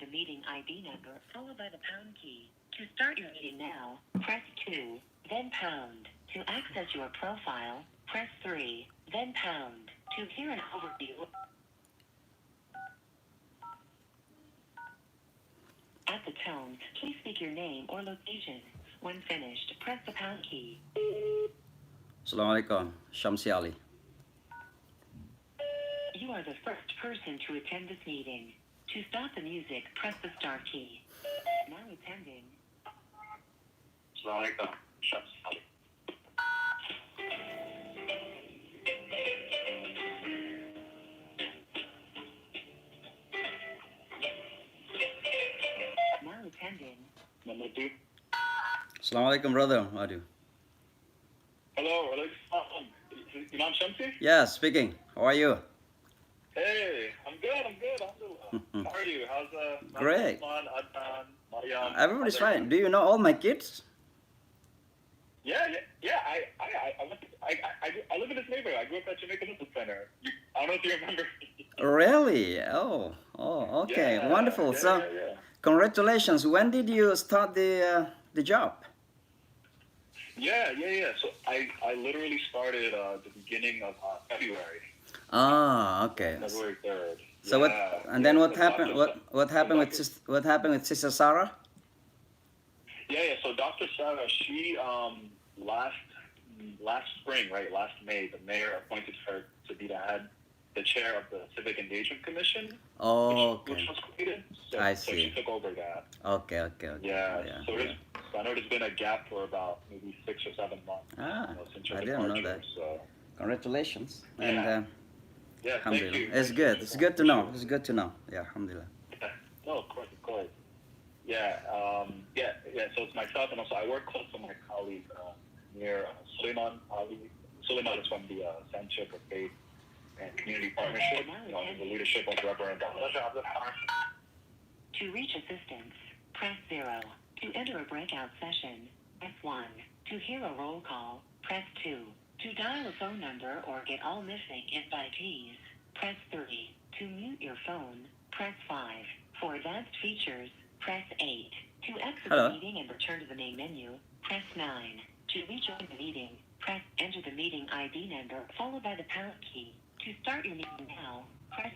the meeting ID number followed by the pound key. To start your meeting now, press 2, then pound. To access your profile, press 3, then pound. To hear an overview, at the tone, please speak your name or location. When finished, press the pound key. Assalamualaikum, Shamsi Ali. You are the first person to attend this meeting. To stop the music, press the star key. Now attending. Assalamualaikum, Shamsi Ali. Now attending. Number 2. Assalamualaikum, brother. Adu. Hello, Alex. Imam Shamsi? Yeah, speaking. How are you? Hey, I'm good. Alhamdulillah. How are you? How's Great. Osman, Adnan, Mariam? Everybody's fine. Do you know all my kids? Yeah. I live in this neighborhood. I grew up at Jamaica Business Center. I don't know if you remember. Really? Oh, okay. Yeah, Wonderful. So, congratulations. When did you start the job? Yeah. So I literally started the beginning of February. Ah, okay. February 3rd. So what happened? What happened with Sister Sarah? Yeah. So Dr. Sarah, she last spring, right? Last May, the mayor appointed her to be the chair of the Civic Engagement Commission. Oh, which okay. was created. So, I So see. she took over that. Okay. Yeah. So Yeah. I know there's been a gap for about maybe 6 or 7 months. Ah, Since your I didn't know departure, that. So Congratulations. Yeah. And yeah, thank alhamdulillah. you. It's good. It's good to know. It's good to know. Yeah, alhamdulillah. No, of course. Yeah. So it's myself, and also I work close to my colleague near Suleiman Ali. Suleiman is from the Center for Faith and Community Partnership, the leadership of Reverend To reach assistance, press 0. To enter a breakout session, press 1. To hear a roll call, press 2. To dial a phone number or get all missing invitees, press 3. To mute your phone, press 5. For advanced features, press 8. To exit Hello. the meeting and return to the main menu, press 9. To rejoin the meeting, enter the meeting ID number followed by the pound key. To start your meeting now, press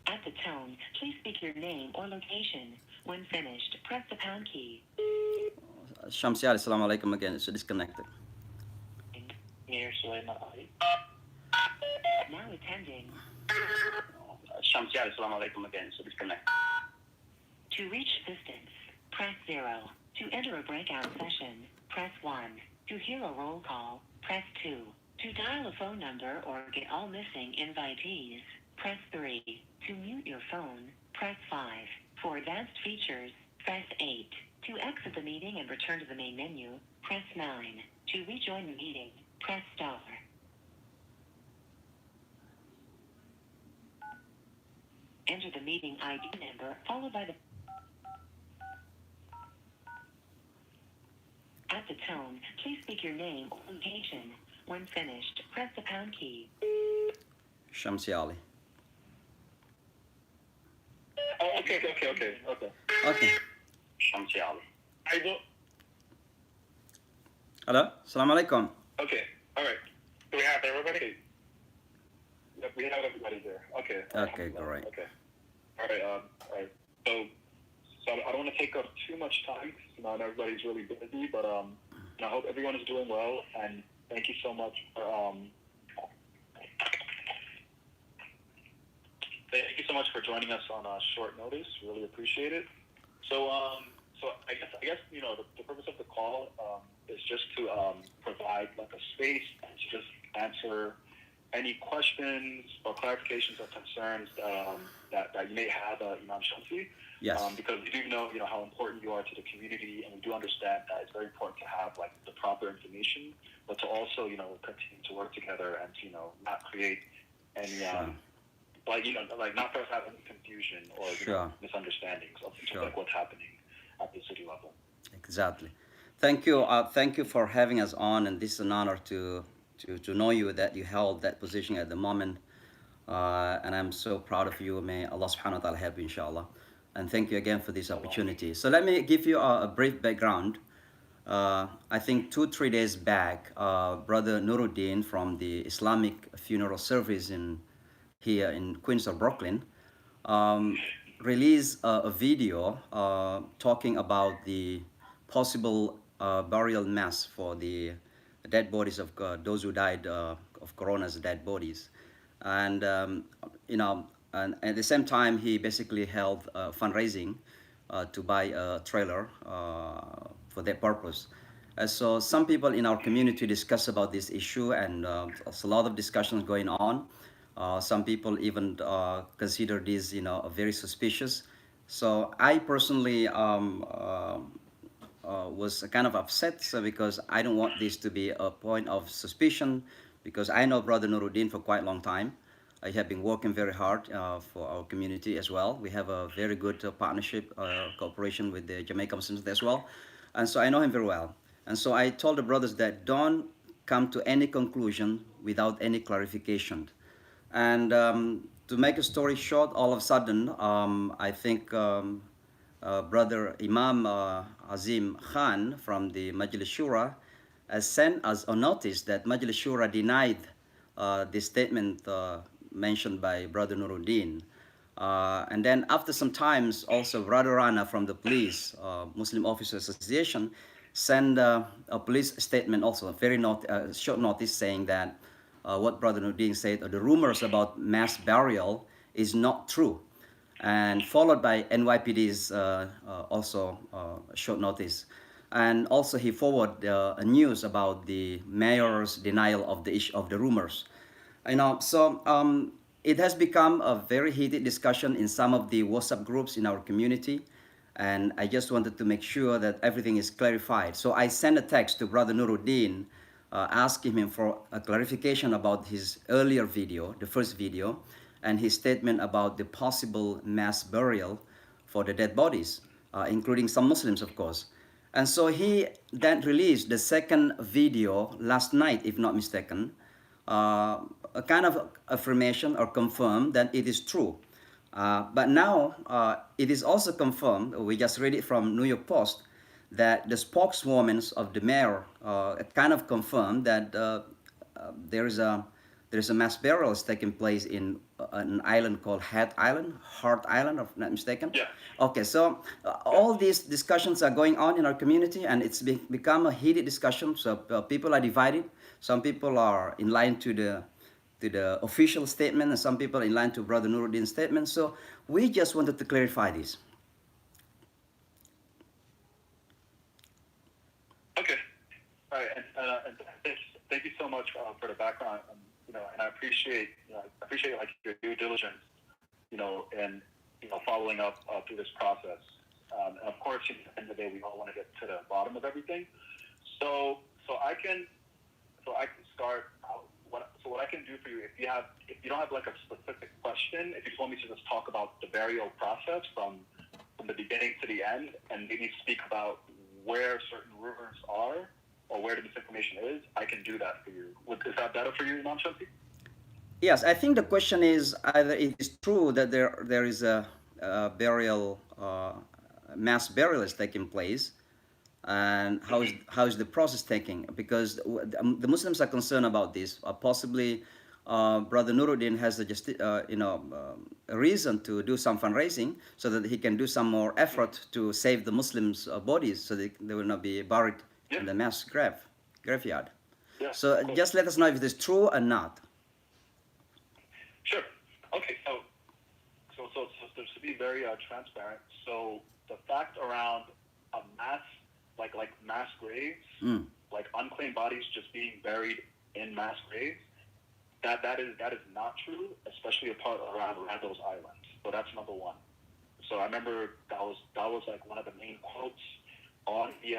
at the tone, please speak your name or location. When finished, press the pound key. Shamsi Ali, assalamu alaikum again. It's disconnected. near Suleiman Ali. Now attending. Shamsi Ali, assalamu alaikum again. So disconnect. To reach assistance, press 0. To enter a breakout session, press 1. To hear a roll call, press 2. To dial a phone number or get all missing invitees, press 3. To mute your phone, press 5. For advanced features, press 8. To exit the meeting and return to the main menu, press 9. To rejoin the meeting, press star. Enter the meeting ID number followed by the... At the tone, please speak your name or location. When finished, press the pound key. Shamsi Ali. Oh, okay. Okay. Shamsi Ali. I will. Hello. Assalamu alaikum. Okay. All right. Do we have everybody? Yep, we have everybody there. Okay. Okay, great. Okay. All right. So I don't want to take up too much time. Not everybody's really busy, but I hope everyone is doing well. And thank you so much for Thank you so much for joining us on short notice. Really appreciate it. So I guess the purpose of the call is just to provide like a space to just answer any questions or clarifications or concerns that you may have, Imam Shamsi. Yes. Because we do know how important you are to the community, and we do understand that it's very important to have like the proper information, but to also continue to work together and to not create any not to have any confusion or misunderstandings of like what's happening at the city level. Exactly. Thank you. Thank you for having us on, and this is an honor to know you that you held that position at the moment. And I'm so proud of you. May Allah subhanahu wa ta'ala help you, inshallah. And thank you again for this opportunity. So let me give you a brief background. I think 2-3 days back, Brother Nuruddin from the Islamic Funeral Service in here in Queens or Brooklyn um, released a video talking about the possible burial mass for the dead bodies of those who died of corona's dead bodies, and you know, and at the same time he basically held fundraising to buy a trailer for that purpose. So some people in our community discuss about this issue, and there's a lot of discussions going on. Some people even consider this, very suspicious. So I personally was kind of upset, so because I don't want this to be a point of suspicion, because I know Brother Nuruddin for quite a long time. I have been working very hard for our community as well. We have a very good partnership, cooperation with the Jamaica Muslims as well. And so I know him very well. And so I told the brothers that don't come to any conclusion without any clarification. And to make a story short, all of a sudden, I think Brother Imam Azim Khan from the Majlis Shura has sent us a notice that Majlis Shura denied the statement mentioned by Brother Nuruddin. And then after some times, also Brother Rana from the police, Muslim Officers Association, sent a police statement also, a very short notice saying that what Brother Nuruddin said, or the rumors about mass burial is not true. And followed by NYPD's also short notice. And also he forwarded a news about the mayor's denial of the issue of the rumors. So it has become a very heated discussion in some of the WhatsApp groups in our community. And I just wanted to make sure that everything is clarified. So I sent a text to Brother Nuruddin asking him for a clarification about his earlier video, the first video, and his statement about the possible mass burial for the dead bodies, including some Muslims, of course. And so he then released the second video last night, if not mistaken, a kind of affirmation or confirm that it is true. But now it is also confirmed, we just read it from New York Post, that the spokeswoman of the mayor kind of confirmed that there is a mass burial is taking place in an island called Hart Island, if not mistaken. Yeah. Okay, so all these discussions are going on in our community, and it's become a heated discussion. So people are divided. Some people are in line to the official statement, and some people are in line to Brother Nuruddin's statement. So we just wanted to clarify this. Okay. All right. And thank you so much for the background. And I appreciate like your due diligence, and following up through this process. And of course, at the end of the day, we all want to get to the bottom of everything. So I can start out. What I can do for you, if you don't have like a specific question, if you just want me to just talk about the burial process from the beginning to the end, and maybe speak about where certain rumors are or where the misinformation is, I can do that for you. Is that better for you, Imam Shamsi? Yes, I think the question is either it is true that there is a burial, mass burial is taking place, and how is the process taking? Because the Muslims are concerned about this. Possibly, Brother Nuruddin has a reason to do some fundraising so that he can do some more effort to save the Muslims' bodies, so they will not be buried in the mass graveyard. Yeah, so cool. Just let us know if it is true or not. Sure. Okay. So to be very transparent, so the fact around a mass like mass graves, like unclaimed bodies just being buried in mass graves, that is not true, especially around Randall's Island. So that's number one. So I remember that was like one of the main quotes on the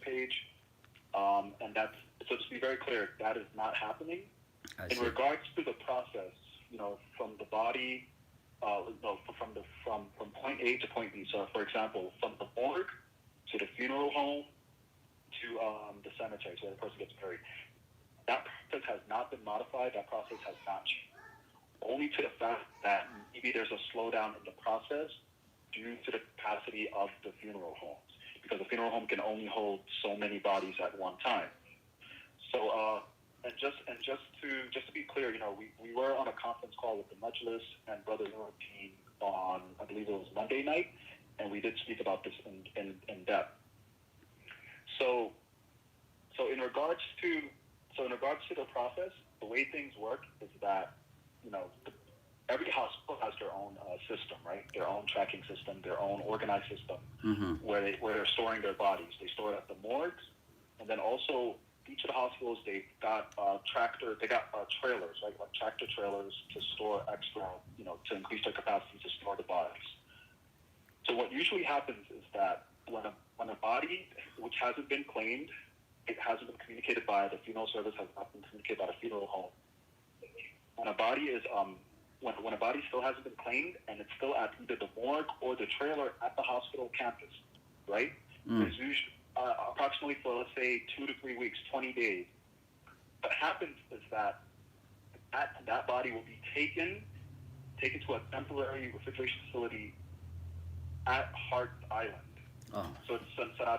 page, and that's, so to be very clear, that is not happening. In regards to the process, from the body, from point A to point B. So, for example, from the morgue to the funeral home to the cemetery, so where the person gets buried. That process has not been modified. That process has not changed. only to the fact that maybe there's a slowdown in the process due to the capacity of the funeral homes, because the funeral home can only hold so many bodies at one time. So, just to be clear, we were on a conference call with the Majlis and Brother Nuruddin on, I believe it was Monday night, and we did speak about this in depth. So in regards to the process, the way things work is that every hospital has their own system, right? Their own tracking system, their own organized system, where they're storing their bodies. They store it at the morgues, and then also each of the hospitals, they got trailers, right? Like tractor trailers to store extra, to increase their capacity to store the bodies. So what usually happens is that when a body which hasn't been claimed, it hasn't been communicated by the funeral service, has not been communicated by the funeral home. When a body still hasn't been claimed and it's still at either the morgue or the trailer at the hospital campus, right? There's usually approximately for, let's say, 2 to 3 weeks, 20 days. What happens is that that body will be taken to a temporary refrigeration facility at Hart Island. Oh. So this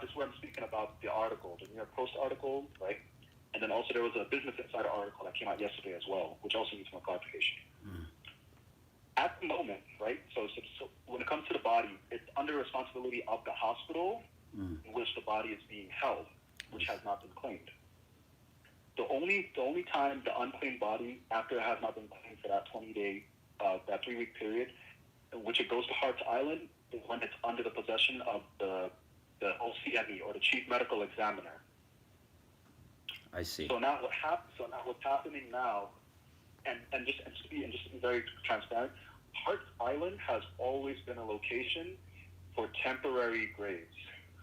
is where I'm speaking about the article, the New York Post article, right? And then also there was a Business Insider article that came out yesterday as well, which also needs more clarification. At the moment, right? So when it comes to the body, it's under responsibility of the hospital in which the body is being held, which has not been claimed. The only time the unclaimed body, after it has not been claimed for that 20-day, that 3-week period, in which it goes to Hart Island, is when it's under the possession of the OCME, or the Chief Medical Examiner. I see. So now what's happening now, and just to be very transparent, Hart Island has always been a location for temporary graves,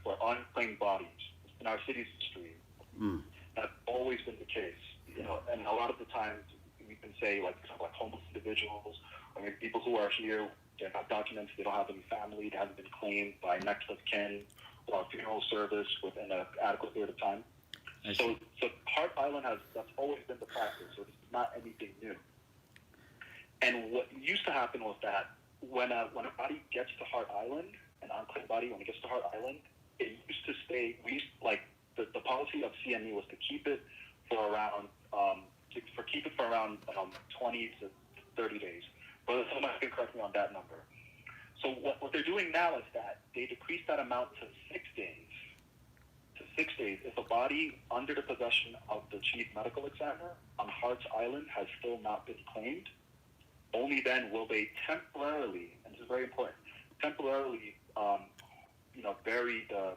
for unclaimed bodies in our city's history. That's always been the case. And a lot of the times we can say like homeless individuals, or maybe people who are here, they're not documented, they don't have any family, they haven't been claimed by next of kin or funeral service within an adequate period of time. So Hart Island that's always been the practice, so it's not anything new. And what used to happen was that when a body gets to Hart Island, an unclaimed body, when it gets to Hart Island, it used to stay, the policy of CME was to keep it for around 20 to 30 days. But someone can correct me on that number. So what they're doing now is that they decrease that amount to 6 days. To 6 days, if a body under the possession of the Chief Medical Examiner on Hart Island has still not been claimed, only then will they temporarily, and this is very important, temporarily, bury the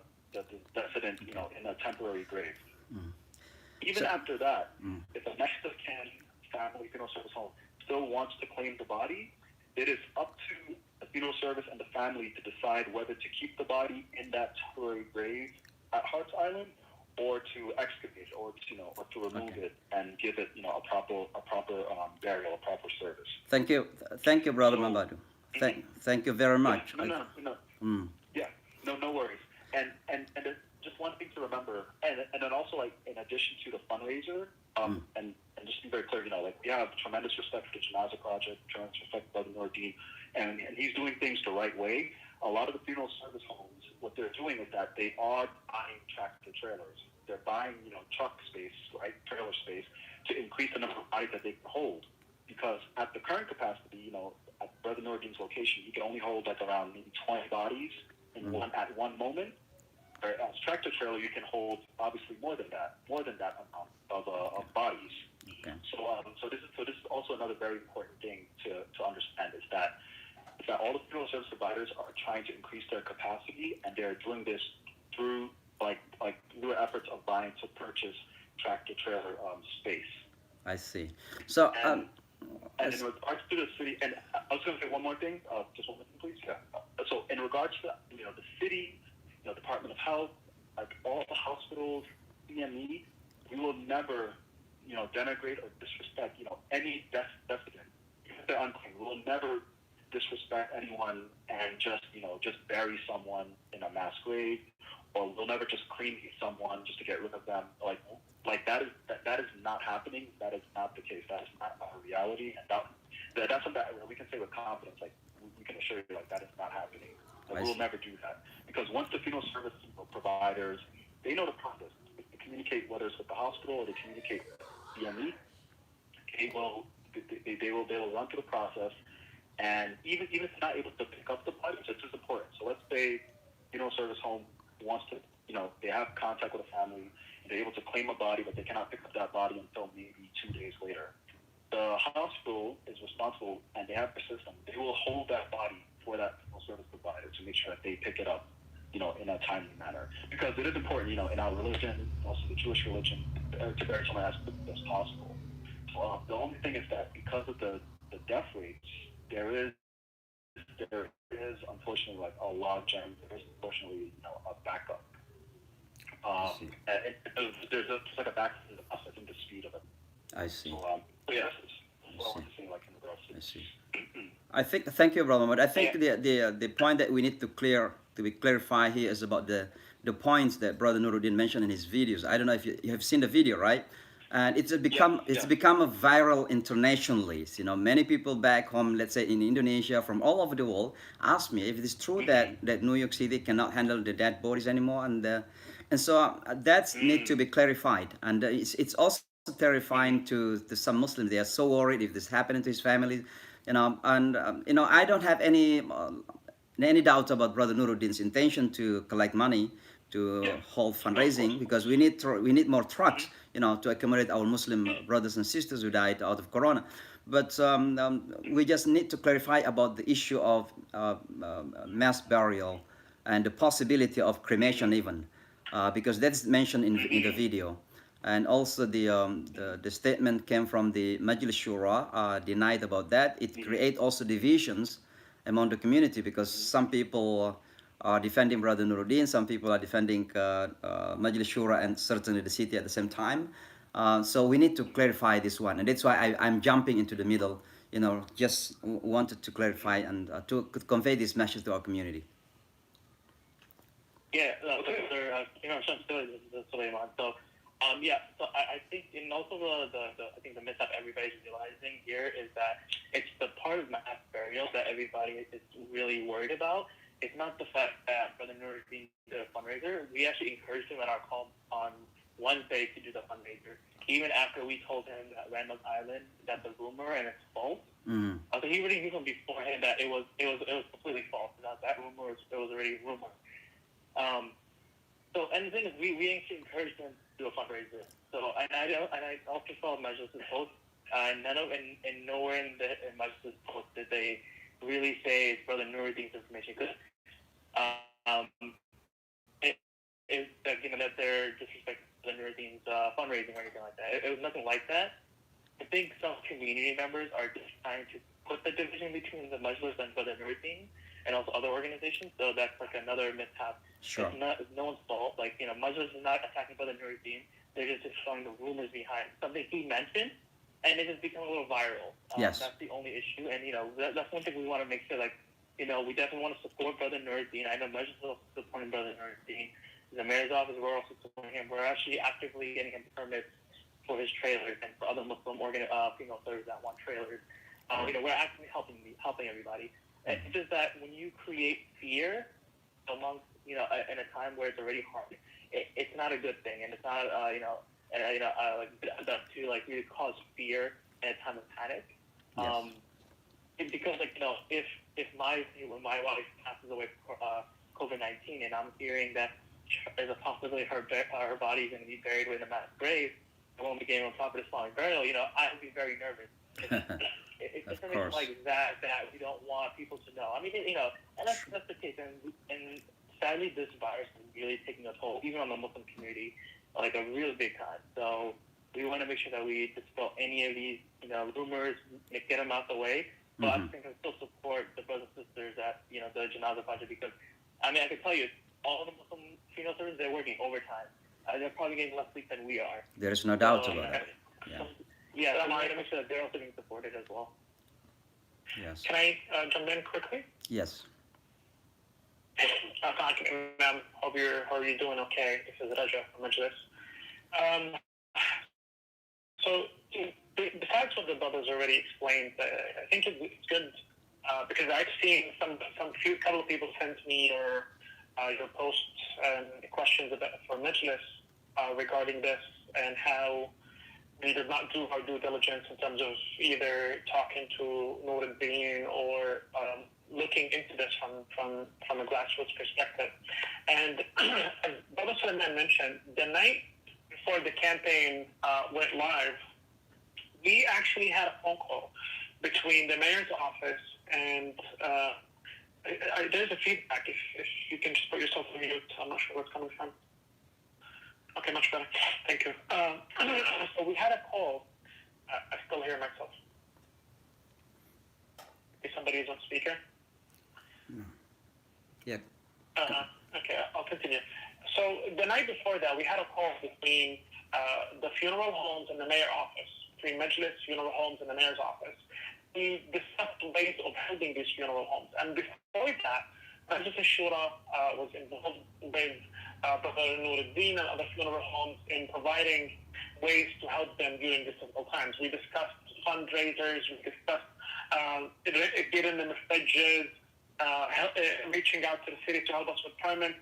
decedent, in a temporary grave. Even after that, if a next of kin family funeral service home still wants to claim the body, it is up to the funeral service and the family to decide whether to keep the body in that temporary grave at Hart Island, or to excavate, or to remove it and give it, a proper burial, a proper service. Thank you, Brother Mambadu. Thank you very much. No worries. And just one thing to remember, and then also, like, in addition to the fundraiser, and just to be very clear, we have tremendous respect for the Janaza Project, tremendous respect for Brother Nuruddin, and he's doing things the right way. A lot of the funeral service homes, what they're doing is that they are buying tractor trailers. They're buying, truck space, right, trailer space, to increase the number of bodies that they can hold. Because at the current capacity, at Brother Nuruddin's location, you can only hold like around maybe 20 bodies at one moment. Whereas tractor trailer, you can hold obviously more than that amount of bodies. Okay. So this is also another very important thing to understand is that all the funeral service providers are trying to increase their capacity, and they're doing this through through efforts of buying to purchase tractor trailer space. I see. So and in regards to the city, and I was going to say one more thing, just one minute, please. Yeah. So in regards to the city, Department of Health, like all the hospitals, CME, we will never denigrate or disrespect any decedent, even if they're unclaimed. We will never disrespect anyone and just bury someone in a mass grave, or we'll never just cremate someone just to get rid of them. Like that is not happening. That is not the case. That is not our reality, and that's something that we can say with confidence. Like we can assure you, like that is not happening. Like, I we'll see. never do that because once the funeral service providers, they know the process. They communicate whether it's with the hospital or they communicate with DME. They will run through the process, and even if they're not able to pick up the body, it's just as important. So let's say funeral service home wants to, they have contact with a family, and they're able to claim a body, but they cannot pick up that body until maybe 2 days later. The hospital is responsible, and they have their system. They will hold that body for that funeral service provider to make sure that they pick it up, in a timely manner. Because it is important, in our religion, also the Jewish religion, to bury someone as quickly as possible. So the only thing is that because of the death rates, there is unfortunately like a log jam. There is unfortunately a backup. see. There's just like a backup in the process and the speed of it. I see. So yeah, that's what I want to say like in regards to. I see. I think, thank you, brother. But I think Yeah. the point that we need to be clarified here is about the points that Brother Nuruddin mentioned in his videos. I don't know if you have seen the video, right? And it's become a viral internationally. Many people back home, let's say in Indonesia, from all over the world, ask me if it is true that New York City cannot handle the dead bodies anymore, and so that's need to be clarified. And it's also terrifying to some Muslims. They are so worried if this happening to his family, and I don't have any doubt about Brother Nuruddin's intention to collect money to hold fundraising, because we need more trucks, to accommodate our Muslim brothers and sisters who died out of Corona. But we just need to clarify about the issue of mass burial and the possibility of cremation even, because that's mentioned in the video. And also the statement came from the Majlis Shura, denied about that. It create also divisions among the community, because some people are defending Brother Nuruddin, some people are defending Majlis Shura and certainly the city at the same time. So we need to clarify this one, and that's why I'm jumping into the middle. Just wanted to clarify and to convey this message to our community. Yeah, Suleiman. So, so I think, and also I think the mishap everybody's realizing here is that it's the part of mass burial that everybody is really worried about. It's not the fact that Brother Nuruddin did a fundraiser. We actually encouraged him at our call on Wednesday to do the fundraiser, even after we told him that Random Island, that's a rumor and it's false. Mm-hmm. So he already knew from beforehand that it was completely false. That rumor was already a rumor. And the thing is, we actually encouraged him to do a fundraiser. So and I also saw Majlis' post. Nowhere in Majlis' post did they really say it's Brother Nuruddin's information, because that they're disrespecting Brother Nuruddin's fundraising or anything like that. It was nothing like that. I think some community members are just trying to put the division between the Majlis and Brother Nuruddin and also other organizations. So that's like another mishap. Sure. It's no one's fault. Like, Majlis is not attacking Brother Nuruddin. They're just showing the rumors behind something he mentioned, and it has become a little viral. Yes. That's the only issue. And, that's one thing we want to make sure, like, we definitely want to support Brother Nuruddin. I know Majlis is also supporting Brother Nuruddin. The mayor's office, we're also supporting him. We're actually actively getting him permits for his trailers and for other Muslim female servers that want trailers. We're actively helping everybody. It's just that when you create fear amongst, in a time where it's already hard, it's not a good thing, and it's not, to really cause fear in a time of panic. Yes. Because if my wife passes away from COVID-19, and I'm hearing that there's a possibility her body is going to be buried in a mass grave, I won't be getting on top of this following burial, I would be very nervous. It's information like that we don't want people to know. I mean, and that's the case. And sadly, this virus is really taking a toll, even on the Muslim community, like a really big time. So we want to make sure that we dispel any of these, rumors, get them out the way. But I think I still support the brothers and sisters at, the Janazah Project, because, I can tell you, all the Muslim funeral services, they're working overtime. They're probably getting less sleep than we are. There is no doubt about that. Yeah, so I want to make sure that they're also being supported as well. Yes. Can I jump in quickly? Yes. Ma'am, hope you're doing okay. This is Raja from Majlis. So besides what the brothers already explained, I think it's good because I've seen couple of people sent me your posts and questions for Majlis regarding this and how we did not do our due diligence in terms of either talking to Nuruddin or looking into this from a grassroots perspective. And as Brother Sulaiman mentioned, the night before the campaign went live, we actually had a phone call between the mayor's office and there's a feedback. If you can just put yourself on mute, I'm not sure where it's coming from. Okay, much better. Thank you. So we had a call. I still hear myself. If somebody is on speaker. Yeah. Okay, I'll continue. So the night before that, we had a call between the funeral homes and the mayor's office, between Majlis Funeral Homes and the mayor's office. We discussed ways of holding these funeral homes. And before that, Majlis al-Shura was involved with Brother Nuruddin and other funeral homes in providing ways to help them during these difficult times. We discussed fundraisers, we discussed getting them messages, reaching out to the city to help us with permits.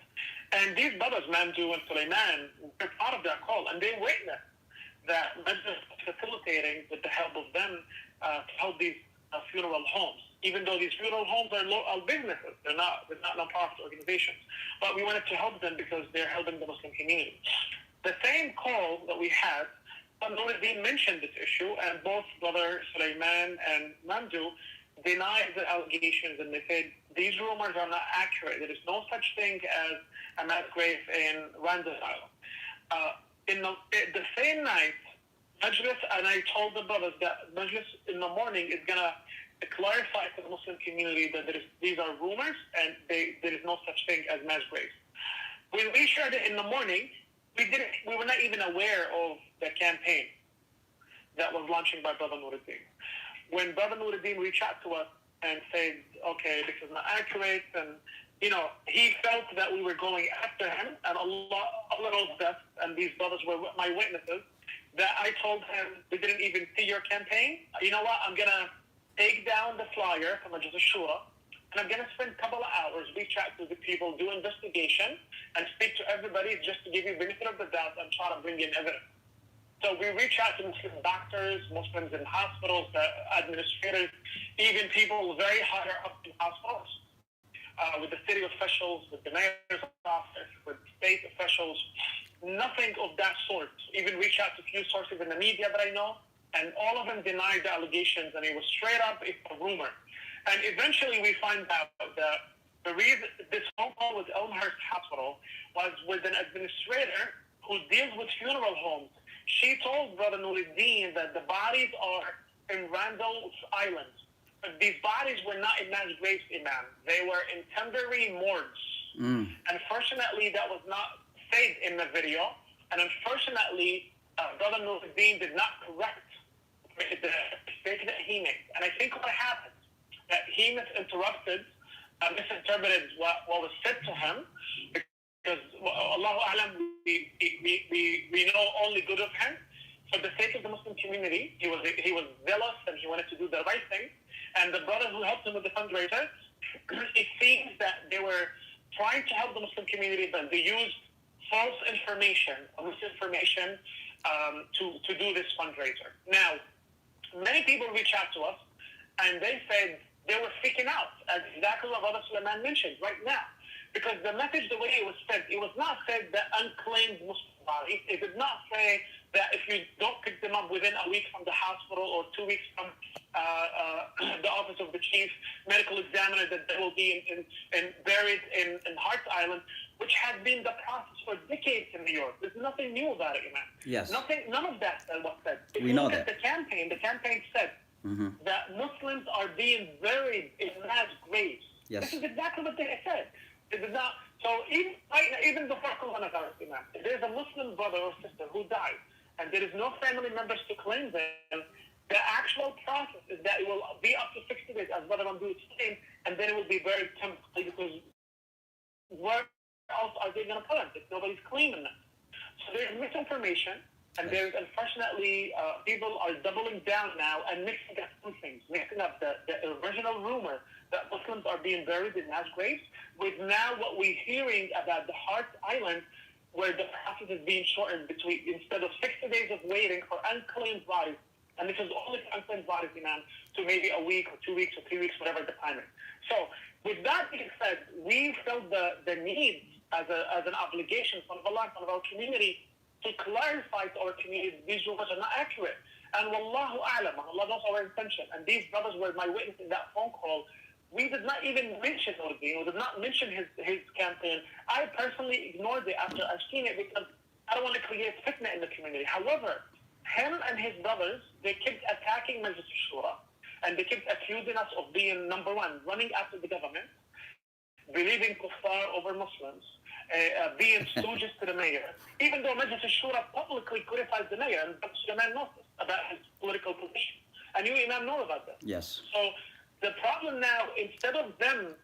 And these brothers, Mamdouh and Sulaiman, were part of that call, and they witnessed that Majlis was facilitating with the help of them to help these funeral homes. Even though these funeral homes are businesses, they're not non-profit organizations. But we wanted to help them because they're helping the Muslim community. The same call that we had, Nuruddin mentioned this issue, and both Brother Sulaiman and Mamdouh denied the allegations, and they said these rumors are not accurate. There is no such thing as a mass grave in Randall Island. The same night, Majlis, and I told the brothers that Majlis in the morning is going to clarify to the Muslim community that these are rumors and there is no such thing as mass graves. When we shared it in the morning, we were not even aware of the campaign that was launching by Brother Nuruddin. When Brother Nuruddin reached out to us and said, okay, this is not accurate, and he felt that we were going after him, and Allah knows best, and these brothers were my witnesses, that I told him, we didn't even see your campaign. You know what? I'm going to take down the flyer from Majlis al-Shura, and I'm going to spend a couple of hours, reach out to the people, do investigation, and speak to everybody just to give you benefit of the doubt and try to bring in evidence. So we reach out to Muslim doctors, Muslims in hospitals, administrators, even people very higher up in hospitals, with the city officials, with the mayor's office, with state officials, nothing of that sort. Even reach out to a few sources in the media that I know, and all of them denied the allegations, and it was straight up, it's a rumor. And eventually we find out that the reason this phone call with Elmhurst Hospital was with an administrator who deals with funeral homes. She told Brother Nuruddin that the bodies are in Randall Island. But these bodies were not in mass graves, Imam. They were in temporary morgues. Unfortunately, that was not said in the video. And unfortunately, Brother Nuruddin did not correct the mistake that he made. And I think what happened, that he misinterpreted, misinterpreted what was said to him, because Allahu A'lam, we know only good of him. For the sake of the Muslim community, he was zealous and he wanted to do the right thing. And the brothers who helped him with the fundraiser, it seems that they were trying to help the Muslim community, but they used false information, misinformation, to do this fundraiser. Now, many people reached out to us, and they said they were freaking out, as exactly what Brother Sulaiman mentioned right now. Because the message, the way it was said, it was not said that unclaimed Muslim bodies. It did not say that if you don't pick them up within a week from the hospital or 2 weeks from the office of the chief medical examiner, that they will be buried in Hart Island, which has been the process for decades in New York. There's nothing new about it, Imam. Yes. None of that was said. If We you know look at that. the campaign said that Muslims are being buried in mass graves. Yes. This is exactly what they said. It is not. So even before coronavirus, Imam, if there's a Muslim brother or sister who died, and there is no family members to claim them, the actual process is that it will be up to 60 days, as Brother Mamdouh explained, and then it will be buried temporarily, because where else are they going to put them if nobody's claiming them? So there's misinformation, And there's unfortunately people are doubling down now and mixing up two things, mixing up the original rumor that Muslims are being buried in mass graves with now what we're hearing about the Heart Island, where the process is being shortened between, instead of 60 days of waiting for unclaimed bodies, and this is only for unclaimed bodies, Imam, to maybe a week or 2 weeks or 3 weeks, whatever the time is. So with that being said, we felt the need as an obligation from Allah, from our community, to clarify to our community these rumors are not accurate. And wallahu a'lam, Allah knows our intention. And these brothers were my witness in that phone call. We did not even mention Nuruddin. We did not mention his campaign. I personally ignored it after I've seen it because I don't want to create fitna in the community. However, him and his brothers, they kept attacking Majlis al-Shura. And they kept accusing us of being, number one, running after the government, believing kuffar over Muslims, being stooges to the mayor, even though Majlis al-Shura publicly criticized the mayor, and Sulaiman knows about his political position. And you, Imam, know about that. Yes. So the problem now, instead of them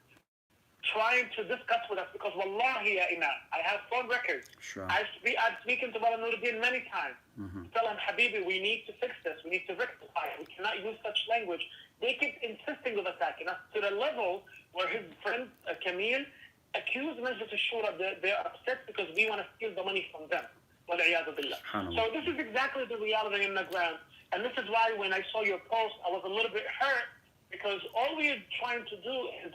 trying to discuss with us, because wallahi, ya Imam, I have phone records. Sure. I've spoken to Brother Nuruddin many times. Tell him, Habibi, we need to fix this. We need to rectify it. We cannot use such language. They keep insisting of attacking us to the level where his friend, Camille, accused Majlis al-Shura that they're upset because we want to steal the money from them. Wal-iyadu billah. So this is exactly the reality in the ground. And this is why when I saw your post, I was a little bit hurt, because all we're trying to do is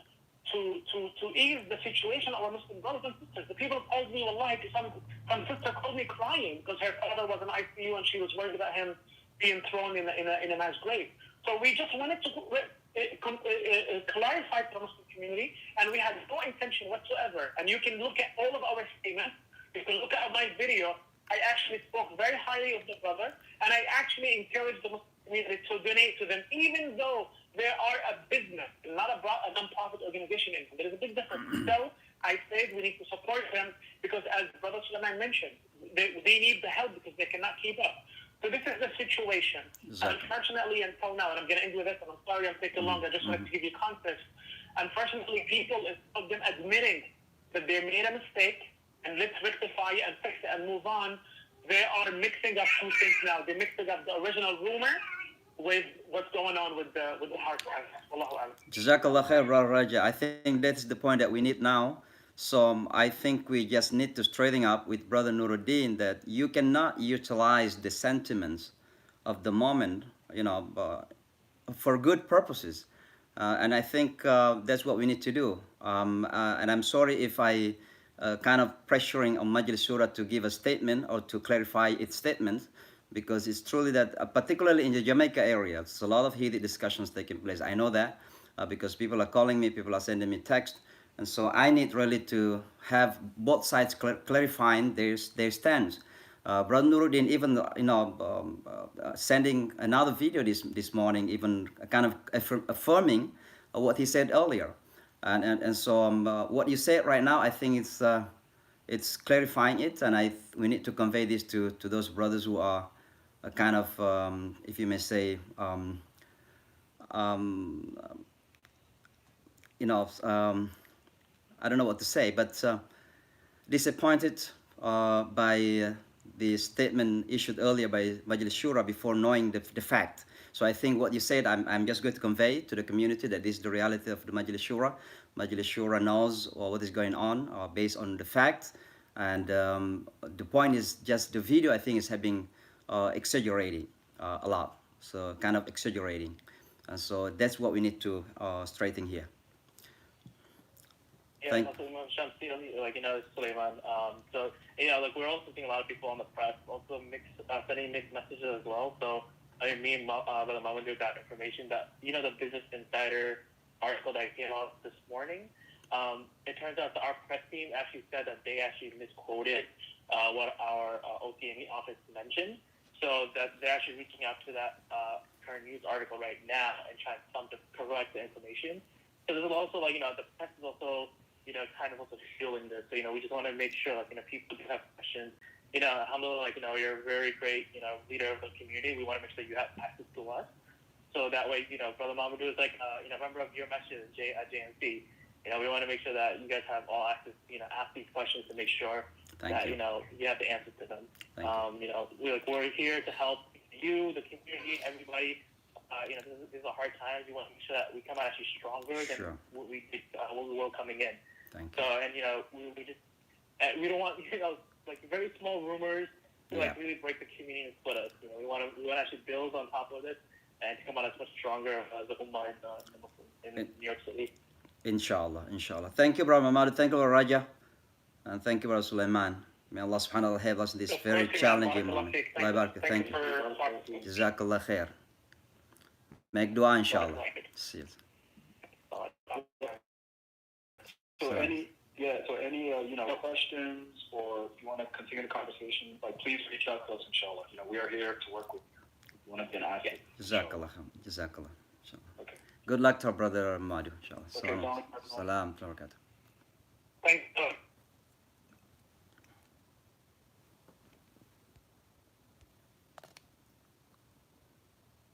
to ease the situation of our Muslim brothers and sisters. The people called me, wallahi, some sister called me crying because her father was in ICU and she was worried about him being thrown in a mass grave. So we just wanted to clarify to the Muslim community, and we had no intention whatsoever. And you can look at all of our statements. You can look at my video. I actually spoke very highly of the brother, and I actually encouraged the Muslim community to donate to them, even though they are a business, not a non-profit organization. There is a big difference. So I said we need to support them because, as Brother Sulaiman mentioned, they need the help because they cannot keep up. So this is the situation. Exactly. Unfortunately, until now, and I'm going to end with this, and I'm sorry I'm taking long, I just wanted to give you context. Unfortunately, people, instead of them admitting that they made a mistake and let's rectify it and fix it and move on, they are mixing up two things now. They're mixing up the original rumor with what's going on with the Heart Island. Wallahu a'lam. Jazakallah khair, Brother Raja. I think that's the point that we need now. So I think we just need to straighten up with Brother Nuruddin that you cannot utilize the sentiments of the moment, for good purposes. And I think that's what we need to do. And I'm sorry if I kind of pressuring on Majlis Shura to give a statement or to clarify its statement, because it's truly that, particularly in the Jamaica area, there's a lot of heated discussions taking place. I know that because people are calling me, people are sending me text. And so I need really to have both sides clarifying their stance. Brother Nuruddin even, sending another video this morning, even kind of affirming what he said earlier. And so what you said right now, I think it's clarifying it, and we need to convey this to those brothers who are kind of, if you may say, I don't know what to say, but disappointed by the statement issued earlier by Majlis Shura before knowing the fact. So I think what you said, I'm just going to convey to the community that this is the reality of the Majlis Shura. Majlis Shura knows what is going on based on the fact. And the point is just the video, I think, is having exaggerating a lot. So kind of exaggerating. And so that's what we need to straighten here. Yeah, Sulaiman. So, we're also seeing a lot of people on the press also sending mixed messages as well. So, me and Brother Mamadou got information that, the Business Insider article that came out this morning, it turns out that our press team actually said that they actually misquoted what our OTME office mentioned. So that they're actually reaching out to that current news article right now and trying to correct the information. So there's also, the press is also, kind of also fueling this. So, we just want to make sure, people do have questions. Alhamdulillah, you're a very great, leader of the community. We want to make sure you have access to us. So that way, Brother Mamadou is a member of your message at JNC. We want to make sure that you guys have all access, ask these questions to make sure Thank that you. you have the answer to them. Thank you. We're here to help you, the community, everybody. These are hard times. We want to make sure that we come out actually stronger Sure. than what we did, what we were coming in. Thank So, you. and we just we don't want like very small rumors to Yeah. really break the community and split us. We want to actually build on top of it and to come out as much stronger as a Ummah in New York City. Inshallah, inshallah. Thank you, Brother Mamadu. Thank you, Brother Raja. And thank you, Brother Sulaiman. May Allah subhanahu wa ta'ala help us in this Of very course, challenging Imam. moment. Thank Allah barak. you Thank you. for talking. Jazakallah khair. Make dua, inshallah. See you. So Sorry. any questions, or if you want to continue the conversation, please reach out to us, inshallah. We are here to work with you. We want to be an asset. Jazakallah khair. Jazakallah. Inshallah. Okay. Good luck to our brother Mamadu, inshallah. Okay, Salam. Salam.